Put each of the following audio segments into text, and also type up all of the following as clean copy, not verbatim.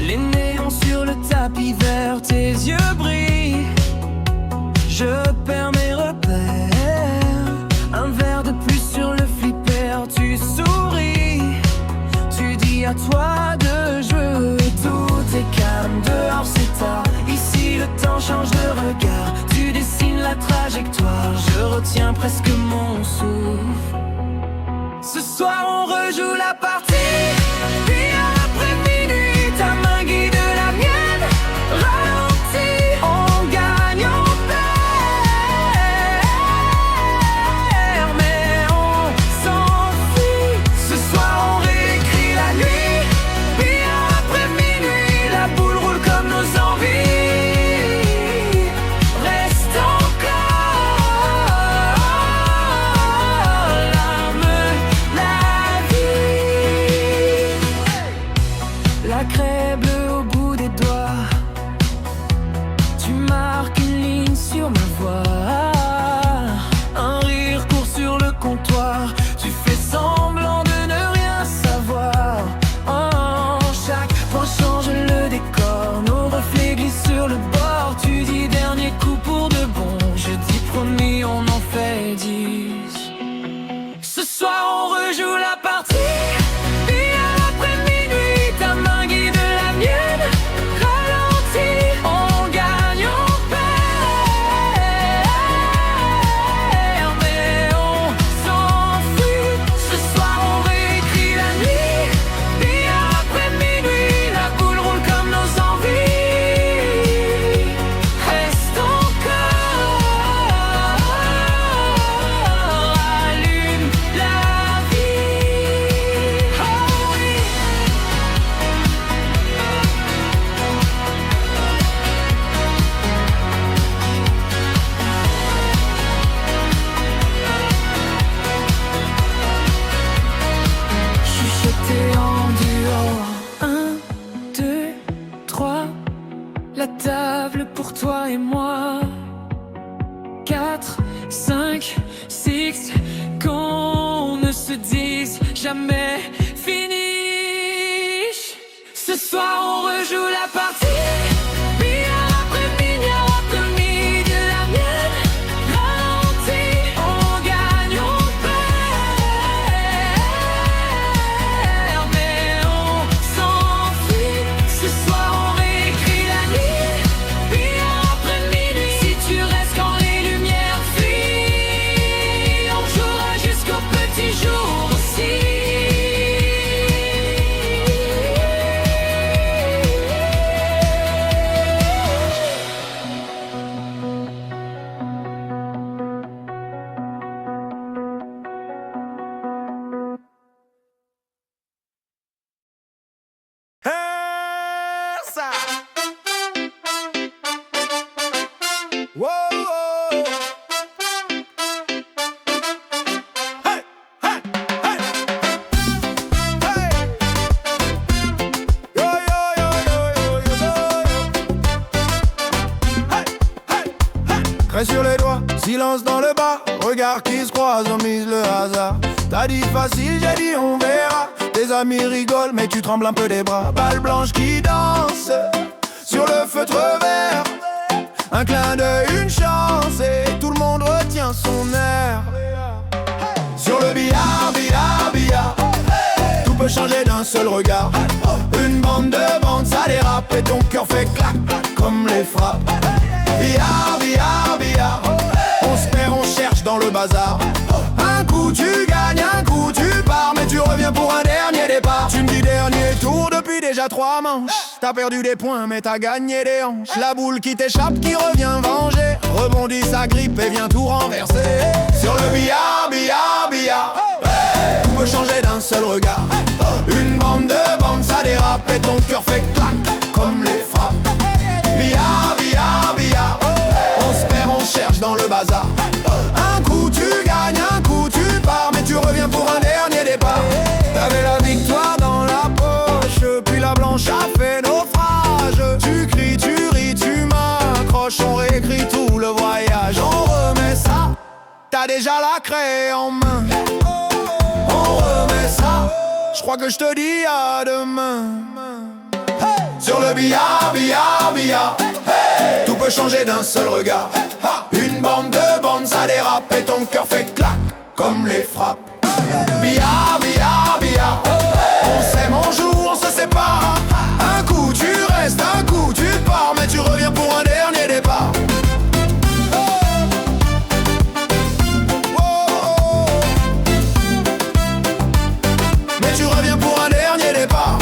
Les néons sur le tapis vert, tes yeux brillent. Je perds mes repères. Un verre de plus sur le flipper, tu souris. Tu dis à toi de jouer. Tout est calme, dehors c'est tard. Ici le temps change de regard. Tu dessines la trajectoire. Je retiens presque mon souffle. Ce soir on rejoue la partie. Puis après minuit, ta main guide la mienne. Ralentis, on gagne, on perd, mais on s'enfuit. Ce soir on réécrit la nuit. Puis après minuit, la boule roule comme nos envies. Reste encore l'arme, la vie. La craie bleue au bout des doigts. Tu marques une ligne sur ma voix. Un rire court sur le comptoir. Tu fais semblant de ne rien savoir. Oh, chaque point change le décor. Nos reflets glissent sur le bord. Tu dis dernier coup pour de bon. Je dis promis, on en fait 10. Ce soir on rejoue la partie. Puis après minuit, ta main guide la mienne. Ralentis, on gagne, on perd, mais on s'enfuit. Ce soir on réécrit la nuit. Puis après minuit, la boule roule comme nos envies. Reste encore, allume la vie. Oh oui. Chuchoté en duo. 1, 2, 3. La table pour toi et moi. 4, 5, 6. Qu'on ne se dise jamais finish. Ce soir on rejoue la partie. Puis après midi, la mienne. Ralentis, on gagne, on perd, mais on s'enfuit. Ce soir on réécrit la nuit. Puis après minuit, si tu restes quand les lumières fuient, on jouera jusqu'au petit jour aussi. Essa! Whoa! Hey! Hey! Hey! Hey! Yo, yo, yo, yo, yo, yo, yo. Hey! Hey! Hey! Craie sur les doigts, silence dans le bar. Regards qui se croisent, on mise le hasard. T'as dit facile, j'ai dit on verra. Tes amis rigolent, mais tu trembles un peu des bras. Balle blanche qui danse sur le feutre vert. Un clin d'œil, une chance, et tout le monde retient son air. Sur le billard, billard, billard, tout peut changer d'un seul regard. Une bande de bandes, ça dérape, et ton cœur fait clac, clac, comme les frappes. Billard, billard, billard, on se perd, on cherche dans le bazar. Un coup tu gagnes, un coup tu pars, mais tu reviens pour un dernier départ. Tu me dis dernier tour depuis déjà 3 manches. T'as perdu des points mais t'as gagné des hanches. La boule qui t'échappe, qui revient venger, rebondit sa grippe et vient tout renverser. Sur le billard, billard, billard, tout peut changer d'un seul regard. Une bande de bandes, ça dérape et ton cœur fait clac, comme les frappes. Billard, billard, billard, on se perd, on cherche dans le bazar. Un coup tu gagnes, un coup tu pars, mais tu reviens pour un dernier départ. T'avais la victoire dans la poche, puis la blanche a fait naufrage. Tu cries, tu ris, tu m'accroches, on réécrit tout le voyage. On remet t'as déjà la craie en main. On remet ça, je crois que je te dis à demain. Sur le billard, billard, billard, tout peut changer d'un seul regard. Une bande, deux bandes, ça dérape et ton cœur fait clac comme les frappes. Billard, billard, billard, on s'aime, on joue, on se sépare. Un coup tu restes, un coup tu pars, mais tu reviens pour un dernier départ. Mais tu reviens pour un dernier départ.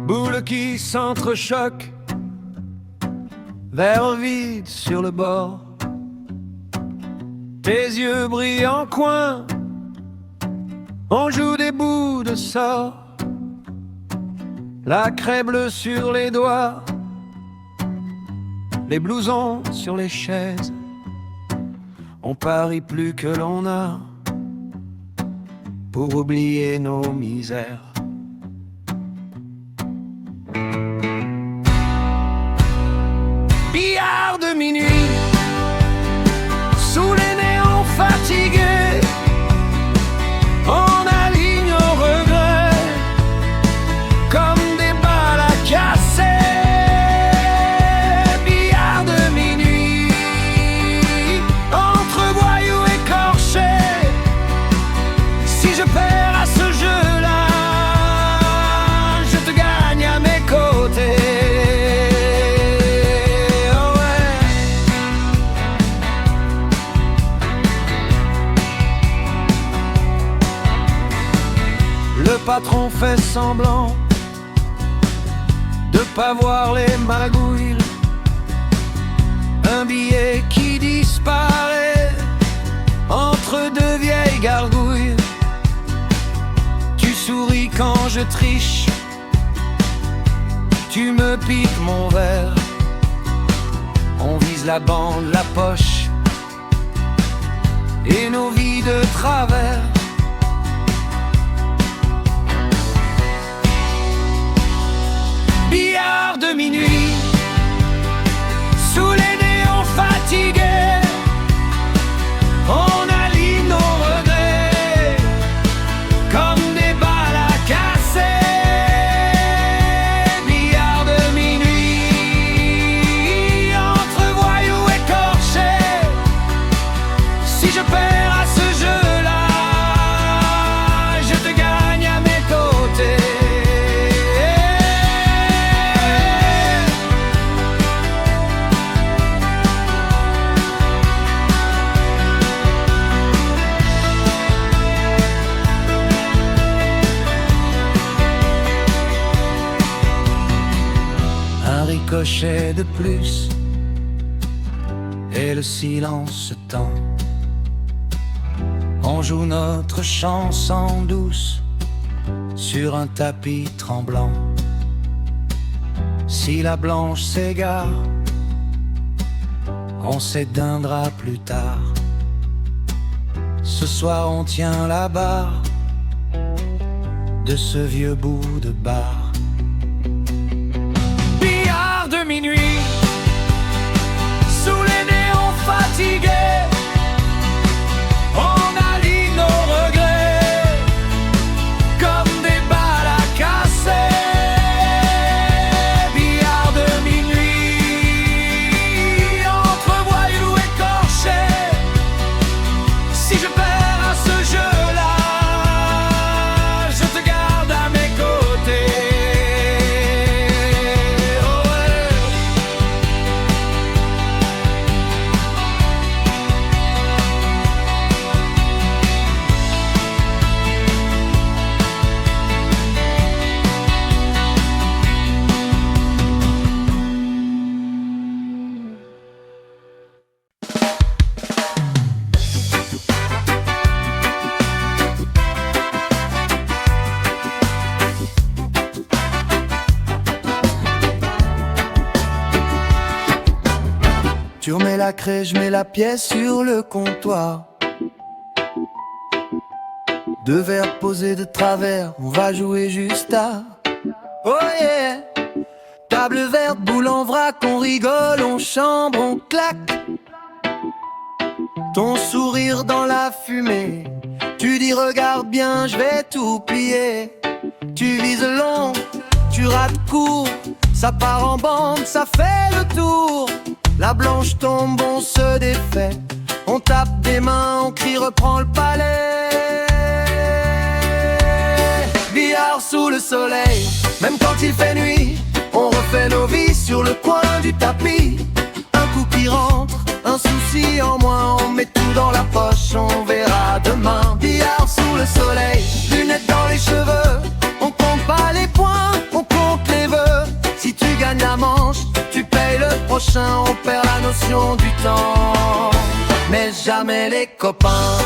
Boules qui s'entrechoquent, verre vide sur le bord. Tes yeux brillent en coin, on joue des bouts de sort. La craie bleue sur les doigts, les blousons sur les chaises. On parie plus que l'on a pour oublier nos misères. Billard de minuit, sous les néons fatigués, on aligne nos regrets comme des balles à casser. Billard de minuit, entre voyous écorchés. Si je perds à ce jeu-là, je te gagne à mes côtés. Le patron fait semblant de pas voir les magouilles. Un billet qui disparaît entre deux vieilles gargouilles. Tu souris quand je triche, tu me piques mon verre. On vise la bande, la poche et nos vies de travers. Billard de minuit, sous les néons fatigués, on aligne nos regrets comme des balles à casser. Billard de minuit, entre voyous écorchés. Si je perds à ce jeu-là, je te gagne à mes côtés. Un ricochet de plus et le silence se tend. On joue notre chanson douce sur un tapis tremblant. Si la blanche s'égare, on s'éteindra plus tard. Ce soir on tient la barre de ce vieux bout de bar. Billard de minuit, sous les néons fatigués, on aligne nos regrets comme des balles à casser. Billard de minuit, entre voyous écorchés. Si je perds à ce jeu-là, je te garde à mes côtés. Tu remets la craie, je mets la pièce sur le comptoir. Deux verres posés de travers, on va jouer juste à... Oh yeah! Table verte, boule en vrac, on rigole, on chambre, on claque. Ton sourire dans la fumée, tu dis regarde bien, je vais tout plier. Tu vises long, tu rates court, ça part en bande, ça fait le tour. La blanche tombe, on se défait, on tape des mains, on crie reprends le palais. Billard sous le soleil, même quand il fait nuit, on refait nos vies sur le coin du tapis. Un coup qui rentre, un souci en moins, on met tout dans la poche, on verra demain. Billard sous le soleil, lunettes dans les cheveux, on compte pas les points, on compte les vœux. Si tu gagnes la manche, tu payes le prochain, on perd la notion du temps, mais jamais les copains.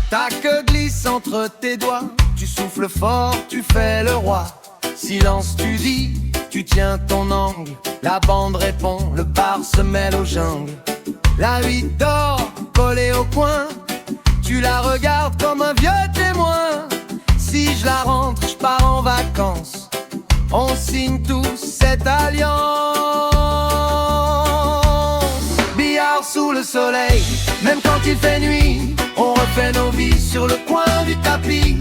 Ta queue glisse entre tes doigts, tu souffles fort, tu fais le roi. Silence tu dis, tu tiens ton angle, la bande répond, le bar se mêle aux jungles. La huit dort, collée au coin, tu la regardes comme un vieux témoin. Si je la rentre, je pars en vacances, on signe tous cette alliance. Billard sous le soleil, même quand il fait nuit, on refait nos vies sur le coin du tapis.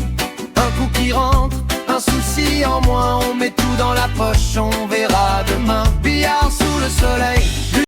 Un coup qui rentre, un souci en moins, on met tout dans la poche, on verra demain. Billard sous le soleil,